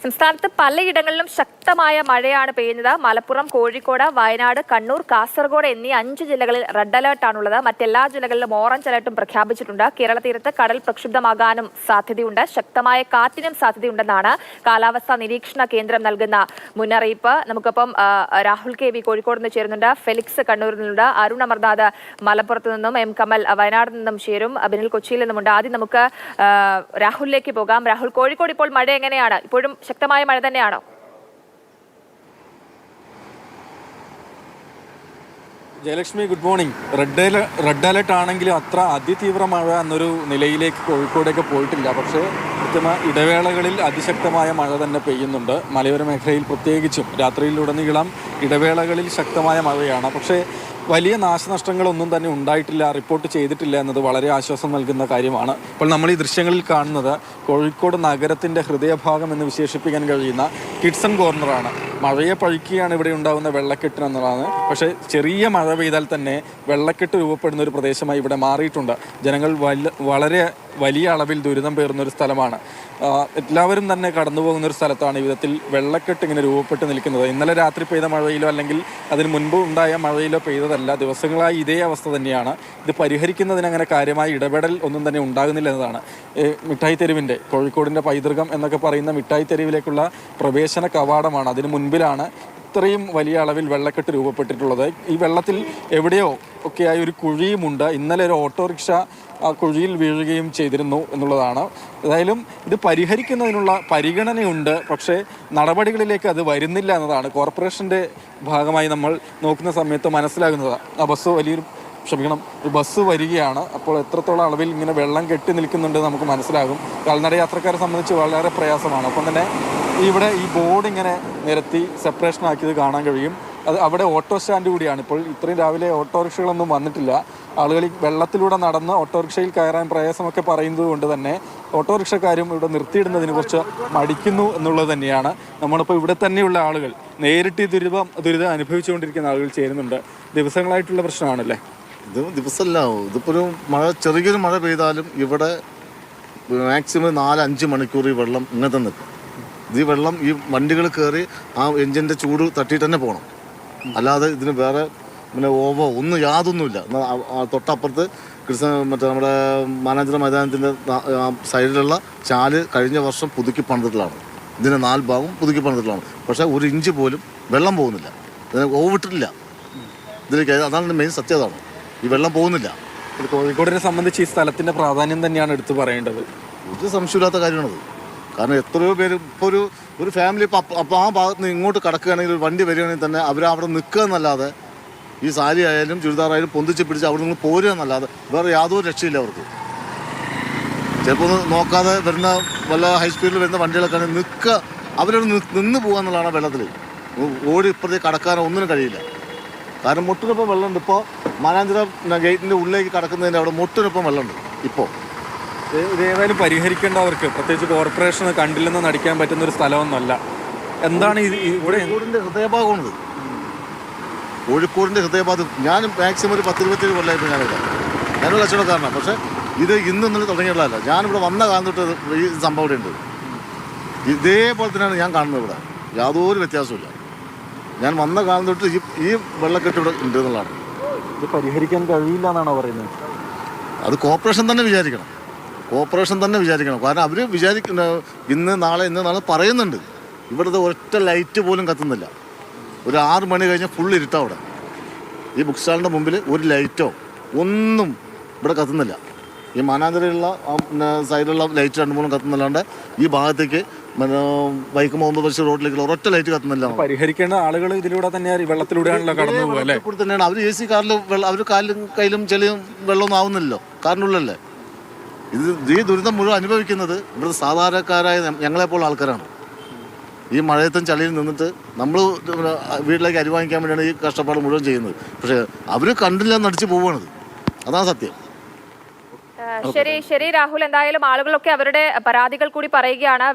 സംസ്ഥാനത്ത് പലയിടങ്ങളിലും ശക്തമായ മഴയാണ് പെയ്യുന്നത്. മലപ്പുറം, കോഴിക്കോട്, വയനാട്, കണ്ണൂർ, കാസർഗോഡ് എന്നീ 5 ജില്ലകളിൽ റെഡ് അലർട്ടാണുള്ളത്. മറ്റെല്ലാ ജില്ലകളിലും ഓറഞ്ച് അലർട്ടും പ്രഖ്യാപിച്ചിട്ടുണ്ട്. കേരള തീരത്ത് കടൽ പ്രക്ഷുബ്ധമാകാനും സാധ്യതയുണ്ട്. ശക്തമായ കാറ്റിനും സാധ്യതയുണ്ടെന്നാണ് കാലാവസ്ഥാ നിരീക്ഷണ കേന്ദ്രം നൽകുന്ന മുന്നറിയിപ്പ്. നമുക്കൊപ്പം രാഹുൽ കെ വി കോഴിക്കോട് നിന്ന് ചേരുന്നുണ്ട്, ഫെലിക്സ് കണ്ണൂരിൽ നിന്നുണ്ട്, അരുൺ അമർനാഥ് മലപ്പുറത്ത് നിന്നും, എം കമൽ വയനാട് നിന്നും ചേരും, അബിനിൽ കൊച്ചിയിൽ നിന്നുമുണ്ട്. ആദ്യം നമുക്ക് രാഹുലിലേക്ക് പോകാം. രാഹുൽ, കോഴിക്കോട് ഇപ്പോൾ മഴ എങ്ങനെയാണ്? ഇപ്പോഴും ശക്തമായ മഴ തന്നെയാണോ? Jayalakshmi, good morning. Red alert ആണെങ്കിലും അത്ര അതിതീവ്ര മഴ എന്നൊരു നിലയിലേക്ക് കോഴിക്കോടേക്ക് പോയിട്ടില്ല. പക്ഷേ കൃത്യമായ ഇടവേളകളിൽ അതിശക്തമായ മഴ തന്നെ പെയ്യുന്നുണ്ട്. മലയോര മേഖലയിൽ പ്രത്യേകിച്ചും രാത്രിയിലുടനീളം ഇടവേളകളിൽ ശക്തമായ മഴയാണ്. പക്ഷേ വലിയ നാശനഷ്ടങ്ങളൊന്നും തന്നെ ഉണ്ടായിട്ടില്ല, റിപ്പോർട്ട് ചെയ്തിട്ടില്ല എന്നത് വളരെ ആശ്വാസം നൽകുന്ന കാര്യമാണ്. ഇപ്പോൾ നമ്മൾ ഈ ദൃശ്യങ്ങളിൽ കാണുന്നത് കോഴിക്കോട് നഗരത്തിൻ്റെ ഹൃദയഭാഗം എന്ന് വിശേഷിപ്പിക്കാൻ കഴിയുന്ന കിഡ്സൺ കോർണറാണ്. മഴയെ പഴിക്കുകയാണ് ഇവിടെ ഉണ്ടാകുന്ന വെള്ളക്കെട്ടിനെന്നതാണ്. പക്ഷേ ചെറിയ മഴ പെയ്താൽ തന്നെ വെള്ളക്കെട്ട് രൂപപ്പെടുന്ന ഒരു പ്രദേശമായി ഇവിടെ മാറിയിട്ടുണ്ട്. ജനങ്ങൾ വളരെ വലിയ അളവിൽ ദുരിതം പേറുന്നൊരു സ്ഥലമാണ്. എല്ലാവരും തന്നെ കടന്നു പോകുന്ന ഒരു സ്ഥലത്താണ് ഈ വിധത്തിൽ വെള്ളക്കെട്ട് ഇങ്ങനെ രൂപപ്പെട്ട് നിൽക്കുന്നത്. ഇന്നലെ രാത്രി പെയ്ത മഴയിലോ അല്ലെങ്കിൽ അതിന് മുൻപ് ഉണ്ടായ മഴയിലോ പെയ്തതല്ല, ദിവസങ്ങളായി ഇതേ അവസ്ഥ തന്നെയാണ്. ഇത് പരിഹരിക്കുന്നതിന് അങ്ങനെ കാര്യമായ ഇടപെടൽ ഒന്നും തന്നെ ഉണ്ടാകുന്നില്ല എന്നതാണ്. മിഠായി തെരുവിൻ്റെ, കോഴിക്കോടിൻ്റെ പൈതൃകം എന്നൊക്കെ പറയുന്ന മിഠായി തെരുവിലേക്കുള്ള പ്രവേശന കവാടമാണ്. അതിന് മുൻപിലാണ് ഇത്രയും വലിയ അളവിൽ വെള്ളക്കെട്ട് രൂപപ്പെട്ടിട്ടുള്ളത്. ഈ വെള്ളത്തിൽ എവിടെയോ ഒക്കെയായി ഒരു കുഴിയുമുണ്ട്. ഇന്നലെ ഒരു ഓട്ടോറിക്ഷ ആ കുഴിയിൽ വീഴുകയും ചെയ്തിരുന്നു എന്നുള്ളതാണ്. ഏതായാലും ഇത് പരിഹരിക്കുന്നതിനുള്ള പരിഗണനയുണ്ട്, പക്ഷേ നടപടികളിലേക്ക് അത് വരുന്നില്ല എന്നതാണ് കോർപ്പറേഷൻ്റെ ഭാഗമായി നമ്മൾ നോക്കുന്ന സമയത്ത് മനസ്സിലാകുന്നത്. ആ ബസ് വരികയാണ്. അപ്പോൾ എത്രത്തോളം അളവിൽ ഇങ്ങനെ വെള്ളം കെട്ടി നിൽക്കുന്നുണ്ട് നമുക്ക് മനസ്സിലാകും. കാൽനട യാത്രക്കാരെ സംബന്ധിച്ച് വളരെ പ്രയാസമാണ്. ഒപ്പം തന്നെ ഇവിടെ ഈ ബോർഡ് ഇങ്ങനെ നിരത്തി സെപ്പറേഷൻ ആക്കിയത് കാണാൻ കഴിയും. അത് അവിടെ ഓട്ടോ സ്റ്റാൻഡ് കൂടിയാണ്. ഇപ്പോൾ ഇത്രയും രാവിലെ ഓട്ടോറിക്ഷകളൊന്നും വന്നിട്ടില്ല. ആളുകൾ ഈ വെള്ളത്തിലൂടെ നടന്ന് ഓട്ടോറിക്ഷയിൽ കയറാൻ പ്രയാസമൊക്കെ പറയുന്നത് കൊണ്ട് തന്നെ ഓട്ടോറിക്ഷക്കാരും ഇവിടെ നിർത്തിയിടുന്നതിന് കുറച്ച് മടിക്കുന്നു എന്നുള്ളത് തന്നെയാണ്. നമ്മളിപ്പോൾ ഇവിടെ തന്നെയുള്ള ആളുകൾ, നേരിട്ട് ദുരിതം അനുഭവിച്ചുകൊണ്ടിരിക്കുന്ന ആളുകൾ ചേരുന്നുണ്ട്. ദിവസങ്ങളായിട്ടുള്ള പ്രശ്നമാണല്ലേ? ഇത് ദിവസമല്ല, ഇതിപ്പോൾ ഒരു ചെറിയൊരു മഴ പെയ്താലും ഇവിടെ മാക്സിമം 4-5 മണിക്കൂർ ഈ വെള്ളം ഇങ്ങനെ നിൽക്കും. ഈ വെള്ളം ഈ വണ്ടികൾ കയറി ആ എഞ്ചിൻ്റെ ചൂട് തട്ടിയിട്ട് തന്നെ പോകണം. അല്ലാതെ ഇതിന് വേറെ ഒന്നും യാതൊന്നുമില്ല. തൊട്ടപ്പുറത്ത് മറ്റേ നമ്മുടെ മാനാഞ്ചിറ മൈതാനത്തിൻ്റെ സൈഡിലുള്ള ചാല് കഴിഞ്ഞ വർഷം പുതുക്കി പണിതിട്ടുള്ളതാണ്. ഇതിൻ്റെ 4 ഭാഗം പുതുക്കി പണിതിട്ടുള്ളതാണ്. പക്ഷേ 1 ഇഞ്ച് പോലും വെള്ളം പോകുന്നില്ല, ഇതിനെ ഓവിട്ടിട്ടില്ല ഇതിലേക്ക്. അതാണ് മെയിൻ സത്യം, അതാണ്. ഈ വെള്ളം പോകുന്നില്ല. കോഴിക്കോടിനെ സംബന്ധിച്ച് ഈ സ്ഥലത്തിൻ്റെ പ്രാധാന്യം തന്നെയാണ് എടുത്തു പറയേണ്ടത്. ഒരു സംശയമില്ലാത്ത കാര്യമാണത്. കാരണം എത്രയോ പേര് ഇപ്പോൾ ഒരു ഫാമിലി അപ്പോൾ ആ ഭാഗത്ത് നിന്ന് ഇങ്ങോട്ട് കടക്കുകയാണെങ്കിൽ ഒരു വണ്ടി വരികയാണെങ്കിൽ തന്നെ അവരവിടെ നിൽക്കുക എന്നല്ലാതെ, ഈ സാരി ആയാലും ചുരിദാറായാലും പൊന്തിച്ച് പിടിച്ച് അവിടെ നിന്ന് പോരുക എന്നല്ലാതെ വേറെ യാതൊരു രക്ഷയില്ല അവർക്ക്. ചിലപ്പോൾ ഒന്ന് നോക്കാതെ വരുന്ന വല്ല ഹൈ സ്പീഡിൽ വരുന്ന വണ്ടികളൊക്കെ നിൽക്കുക, അവരവിടെ നിന്ന് പോകുക എന്നുള്ളതാണ്. വെള്ളത്തിൽ ഓടി ഇപ്പുറത്തേക്ക് കടക്കാനോ ഒന്നിനും കഴിയില്ല. കാരണം മുട്ടിനൊപ്പം വെള്ളമുണ്ട്. ഇപ്പോൾ മാനാഞ്ചിറ ഗേറ്റിൻ്റെ ഉള്ളിലേക്ക് കടക്കുന്നതിൻ്റെ അവിടെ മുട്ടിനൊപ്പം വെള്ളമുണ്ട് ഇപ്പോൾ. ഇതേതായാലും പരിഹരിക്കേണ്ടവർക്ക്, പ്രത്യേകിച്ച് കോർപ്പറേഷന് കണ്ടില്ലെന്ന് നടിക്കാൻ പറ്റുന്ന ഒരു സ്ഥലമൊന്നുമല്ല. എന്താണ് കോഴിക്കോടിൻ്റെ ഹൃദയഭാഗമാണിത്. കോഴിക്കോടിൻ്റെ ഹൃദയഭാഗം. ഞാൻ മാക്സിമം ഒരു 10-27 കൊല്ലമായിട്ട് ഞാനൊരു കച്ചവടക്കാരനാണ്. പക്ഷേ ഇത് ഇന്നലെ തുടങ്ങിയുള്ളതല്ല. ഞാനിവിടെ വന്ന കാലം തൊട്ട് ഈ സംഭവം ഇവിടെ ഉണ്ട്. ഇതേപോലെ തന്നെയാണ് ഞാൻ കാണുന്നത്. ഇവിടെ യാതൊരു വ്യത്യാസമില്ല. ഞാൻ വന്ന കാലം തൊട്ട് ഈ വെള്ളക്കെട്ട് ഇവിടെ ഉണ്ട് എന്നുള്ളതാണ്. ഇത് പരിഹരിക്കാൻ കഴിയില്ല എന്നാണോ പറയുന്നത്? അത് കോർപ്പറേഷൻ തന്നെ വിചാരിക്കണം. കാരണം അവർ ഇന്ന് നാളെ പറയുന്നുണ്ട്. ഇവിടുത്തെ ഒറ്റ ലൈറ്റ് പോലും കത്തുന്നില്ല. ഒരു 6 മണി കഴിഞ്ഞാൽ ഫുൾ ഇരുട്ടാണ് അവിടെ. ഈ ബുക്ക് സ്റ്റാളിൻ്റെ മുമ്പിൽ ഒരു ലൈറ്റോ ഒന്നും ഇവിടെ കത്തുന്നില്ല. ഈ മാനാഞ്ചിറയിലുള്ള സൈഡിലുള്ള ലൈറ്റ് 2-3 കത്തുന്നില്ലാണ്ട് ഈ ഭാഗത്തേക്ക് വൈക്കം മുഹമ്മദ് ബഷീർ റോഡിലേക്കുള്ള ഒരൊറ്റ ലൈറ്റ് കത്തുന്നില്ല. പരിഹരിക്കേണ്ട ആളുകൾ ഇതിലൂടെ തന്നെയാണ്, വെള്ളത്തിലൂടെയാണല്ലോ കടന്നു പോകുക. കൂടി തന്നെയാണ് അവർ AC കാറിൽ അവർ കയ്യിലും ചെളിയും വെള്ളമൊന്നും ആവുന്നില്ലല്ലോ, കാറിനുള്ളല്ലേ. ഈ ദുരിതം മുഴുവൻ അനുഭവിക്കുന്നത് ഇവിടുത്തെ സാധാരണക്കാരായ ഞങ്ങളെപ്പോലുള്ള ആൾക്കാരാണ്. ഈ മഴയത്തും ചളിയിൽ നിന്നിട്ട് നമ്മൾ വീട്ടിലേക്ക് അരി വാങ്ങിക്കാൻ വേണ്ടിയാണ് ഈ കഷ്ടപ്പാട് മുഴുവൻ ചെയ്യുന്നത്. പക്ഷേ അവർ കണ്ടില്ല നടിച്ച് പോവുകയാണത്. അതാണ് സത്യം. ശരി രാഹുൽ, എന്തായാലും ആളുകളൊക്കെ അവരുടെ പരാതികൾ കൂടി പറയുകയാണ്.